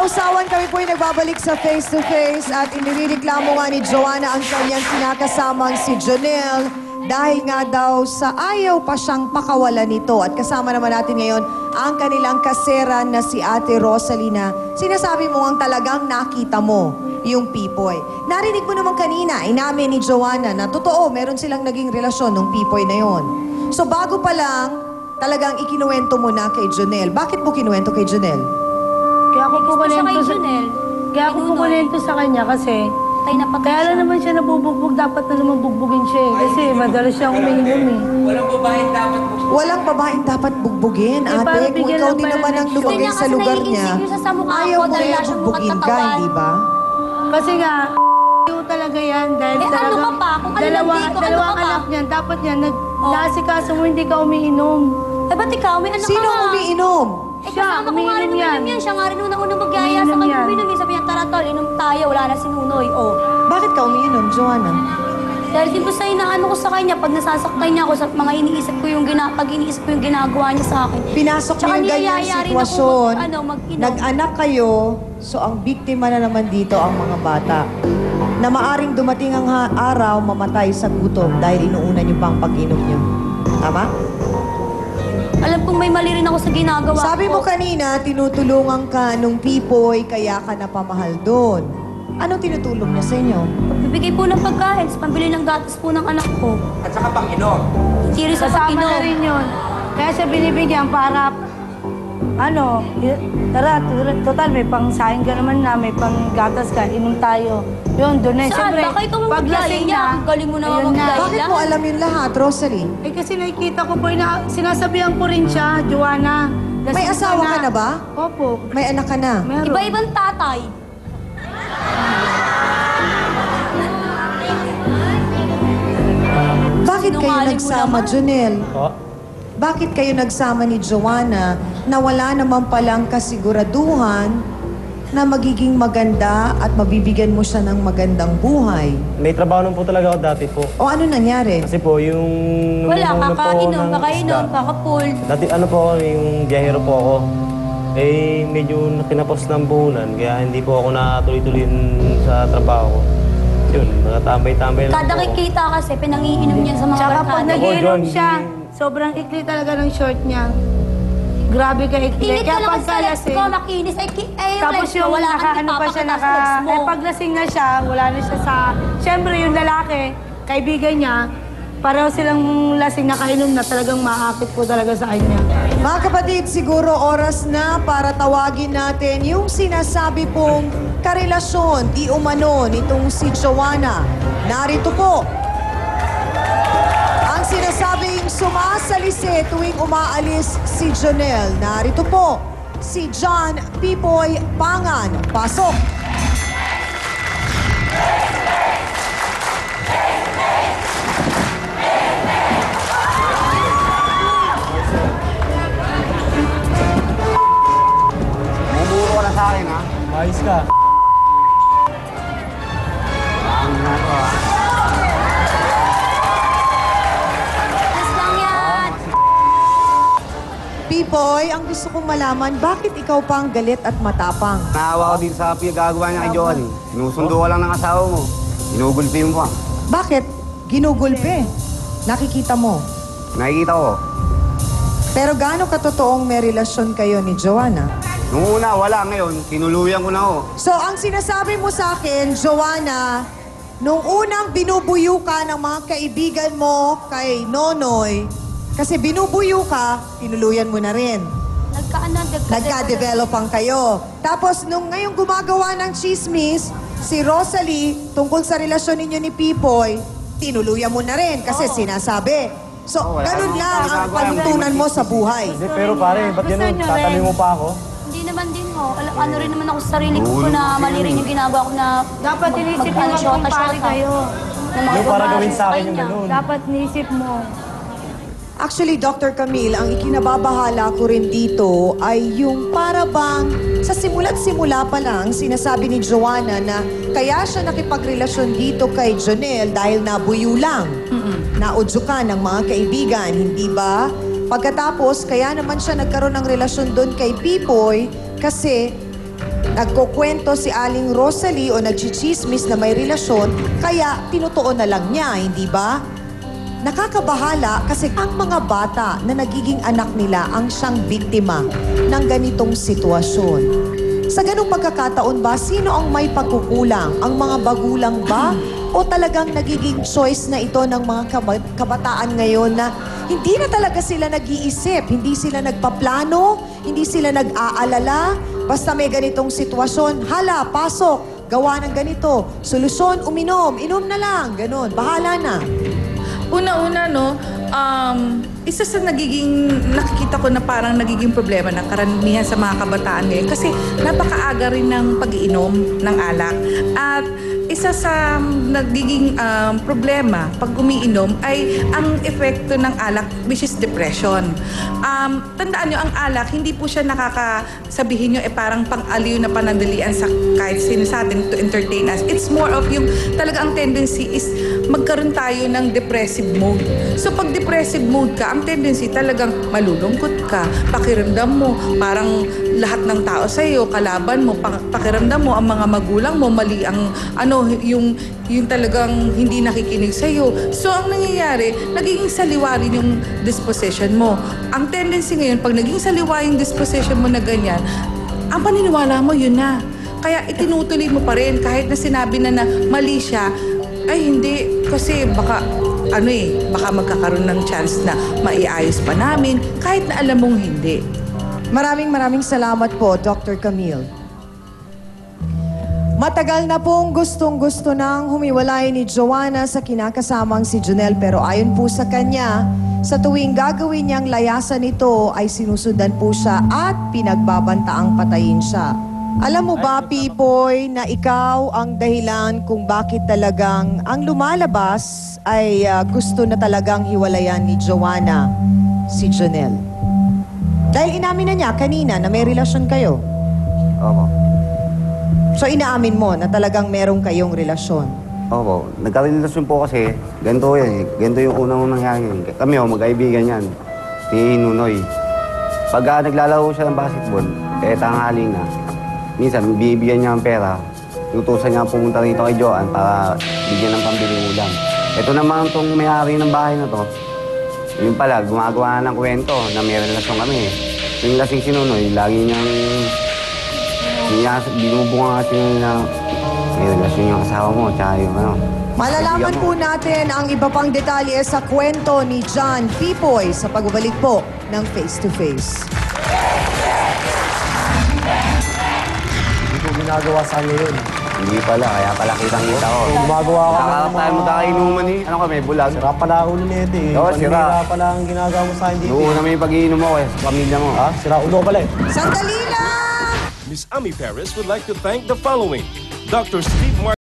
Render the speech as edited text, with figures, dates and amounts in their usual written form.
sausawan, kami po ay nagbabalik sa Face to Face at inireklamo nga ni Joanna ang kanyang kinakasamang si Jonel dahil nga daw sa ayaw pa siyang pakawalan nito. At kasama naman natin ngayon ang kanilang kaseran na si Ate Rosalina. Sinasabi mo ang talagang nakita mo yung Pipoy. Narinig mo naman kanina, inamin ni Joanna na totoo, meron silang naging relasyon ng Pipoy na yon. So bago pa lang, talagang ikinuwento mo na kay Jonel. Bakit mo kinuwento kay Jonel? Kaya ako po kunento sa kanya kasi kaya lang naman siya nabubugbog, dapat na naman bugbugin siya eh. Kasi madalas siyang umiinom eh. Walang babaeng dapat bugbugin. Walang babaeng dapat bugbugin, ate. parang Kung bigyan ikaw lang din pala naman ng ang show. lumagay sa lugar niya, ayaw mo rin bugbugin ka, hindi ba? Kasi nga, talaga yan dahil ano ka pa? Kung ano lang di ko, ano ka dalawang pa? anak niyan, dapat yan, naasikaso mo hindi ka umiinom. Eh, ba't ikaw? May anak ka Sino nga. umiinom? Eh, Siya, kasama ko nga rin umiinom uminom yan. Siya nga rin unang magyaya sa Umiinom kanya yan. uminom. Sabi niya, tara tol, inom tayo. Wala na si Nunoy. Oh. Bakit ka umiinom, Joanna? Dahil din po sa inaano ko sa kanya, pag nasasaktan niya ako sa mga iniisip ko yung ginagawa niya sa akin. Pinasok mo Tsaka yung ganyang niyayaya rin ako sitwasyon. mag-inom. Nag-anak kayo, so ang biktima na naman dito ang mga bata. Na maaring dumating ang araw, mamatay sa gutom dahil inuuna niyo pang pag-inom niyo. Tama? Alam kong may mali rin ako sa ginagawa Sabi ko. mo kanina, tinutulungan ka nung Pipoy, kaya ka napamahal doon. Anong tinutulong niya sa inyo? Bibigay po ng pagkain sa pambili ng gatas po ng anak ko. At saka pang-inom. Hindi rin sa Kasama pag-inom. na rin yun. Kaya siya binibigyan para, tara, total, may pang-sahin ka naman na, may pang-gatas ka, inom tayo. Yun, doon na. Saan? Siyempre, Baka ikaw ang paglasing maglayay niya. Ang galing mo naman ayun na. maglayay. Bakit mo alam yun lahat, Rosalie? Eh kasi nakikita ko po, sinasabihan ko rin siya, Joanna. May asawa ka na ba? Opo, May anak ka na? meron. Iba-ibang tatay. Bakit kayo Sinungaling mo nagsama, naman. Jonel? Bakit kayo nagsama ni Joanna na wala naman palang kasiguraduhan na magiging maganda at mabibigyan mo siya ng magandang buhay? May trabaho naman po talaga ako dati po. O ano nangyari? Kasi po, yung... Wala, nung kakainom, ng kakainom, isda. kakapul. Dati ano po ako, yung biyahero po ako. Eh, medyo kinapos ng puhunan, kaya hindi po ako natuloy-tuloy sa trabaho ko. Yun, nakatambay-tambay lang Kada po ako. kikita kasi, pinangiinom niya sa mga Tsaka pag barkada. nagiinom John, siya, sobrang ikli talaga ng short niya. Grabe ka ikli. Init ka Kaya naman pag sa legs kalasing, ko, makinis. Ay, tapos legs ko, yung wala kang nakaano pa siya, ipapakatas legs mo. paglasing na siya, wala na siya sa... Siyempre yung lalaki, kaibigan niya, pareho silang lasing nakainom na talagang maakit po talaga sa kanya. Mga kapatid, siguro oras na para tawagin natin yung sinasabi pong karelasyon, di umano, nitong si Joanna. Narito po. Ang sinasabing sumasalisi tuwing umaalis si Jonel. Narito po, si John Pipoy Pangan. Pasok! Bumuro ka na sa akin, ha? Ayos ka. Ang na to, ha? Yes lang yan. Pipoy, ang gusto kong malaman, bakit ikaw pa ang galit at matapang? Naawa ko din sa pinagagawa niya kay Joan. Sinusundo ka lang ng asawa mo. Inugulpi mo pa. Bakit? Ginugulpe. Nakikita mo. Nakikita ko. Pero gaano katotoong may relasyon kayo ni Joanna? Nung una, wala. Ngayon, tinuluyan ko na ako. So, ang sinasabi mo sa akin, Joanna, nung unang binubuyo ka ng mga kaibigan mo kay Nonoy, kasi binubuyo ka, tinuluyan mo na rin. Nagka-develop ang kayo. Tapos, nung ngayong gumagawa ng chismis, si Rosalie, tungkol sa relasyon ninyo ni Pipoy, tinuluyan mo na rin kasi sinasabi. So, Oh, wala ganun namang lang ang ginagawa. panuntunan mo sa buhay. Hindi, pero pare, ba't Gusto ganun? nyo Tatanungin rin. mo pa ako? Hindi naman din ho. Ano rin naman ako sa sarili ko na mali rin yung ginagawa ko na Dapat inisip mo kung pari kayo. Yung para gawin sa akin yung ganun. Dapat inisip mo. Actually, Dr. Camille, ang ikinababahala ko rin dito ay yung para bang sa simula't simula pa lang sinasabi ni Joanna na kaya siya nakipagrelasyon dito kay Jonel dahil nabuyo lang. Naudyukan ng mga kaibigan, hindi ba? Pagkatapos, kaya naman siya nagkaroon ng relasyon doon kay Pipoy kasi Nagkukwento si Aling Rosalie o nagchichismis na may relasyon, kaya tinutuon na lang niya, hindi ba? Nakakabahala kasi ang mga bata na nagiging anak nila ang siyang biktima ng ganitong sitwasyon. Sa ganung pagkakataon ba, sino ang may pagkukulang? Ang mga bagulang ba? O talagang nagiging choice na ito ng mga kabataan ngayon na hindi na talaga sila nag-iisip, hindi sila nagpaplano, hindi sila nag-aalala. Basta may ganitong sitwasyon, hala, pasok, gawa ng ganito, solusyon, uminom, inom na lang, ganun, bahala na. Una-una, no, isa sa nakikita ko na parang nagiging problema ng karamihan sa mga kabataan ngayon kasi napakaaga rin ng pag-iinom ng alak. At isa sa nagiging problema pag umiinom ay ang epekto ng alak, which is depression. Tandaan nyo, ang alak, hindi po siya nakakasabihin nyo parang pang-aliw na panandalian sa kahit sino sa atin to entertain us. It's more of yung talaga ang tendency is magkaroon tayo ng depressive mode. So pag depressive mode ka, ang tendency talagang malulungkot ka, pakiramdam mo, parang lahat ng tao sa iyo, kalaban mo, pakiramdam mo, ang mga magulang mo, mali ang yung talagang hindi nakikinig sa iyo. So ang nangyayari, nagiging saliwa rin yung disposition mo. Ang tendency ngayon, pag naging saliwa yung disposition mo na ganyan, ang paniniwala mo, yun na. Kaya itinutuloy mo pa rin, kahit na sinabi na mali siya, ay hindi, kasi baka baka magkakaroon ng chance na maiayos pa namin, kahit na alam mong hindi. Maraming salamat po, Dr. Camille. Matagal na pong gustong-gusto nang humiwalay ni Joanna sa kinakasamang si Jonel, pero ayon po sa kanya, sa tuwing gagawin niyang layasan ito ay sinusundan po siya at pinagbabantaang patayin siya. Alam mo ba, Pipoy, na ikaw ang dahilan kung bakit talagang ang lumalabas ay gusto na talagang hiwalayan ni Joanna si Jonel? Dahil inamin na niya kanina na may relasyon kayo. Opo. So inaamin mo na talagang merong kayong relasyon. Opo. Nagkarelasyon po kasi, ganito yan eh. Ganito yung unang nangyari. Kami magkaibigan yan. Si Nunoy. Pagka naglalaro siya ng basketball, tanghali na. Minsan, bibigyan niya ang pera. Tutusan niya pumunta rito kay Joanne para bigyan ng pambiling ulam. Ito naman itong may-ari ng bahay na to. Yun pala, gumagawa ng kwento na may relasyon kami. Yung lasing si Nunoy, lagi niyang binubunga kasi na may relasyon yung asawa mo, tsaka yung Malalaman po natin ang iba pang detalye sa kwento ni John Pipoy sa pagbabalik po ng Face to Face. Hindi ko ginagawa sa kanya yun. Hindi pala, kaya pala kitang-kita ko. Gumagawa ka Nakakarap tayo magkakainuman eh. Ano kami, bulag? Sira pala ulo nito eh. Oo, sira. Sira pala ang ginagawa mo sa akin dito. Noong una may pag-iinom mo sa pamilya mo. Ha? Sira ulo pala eh. Sandali lang! Miss Ami Perez would like to thank the following: Dr. Steve Martin.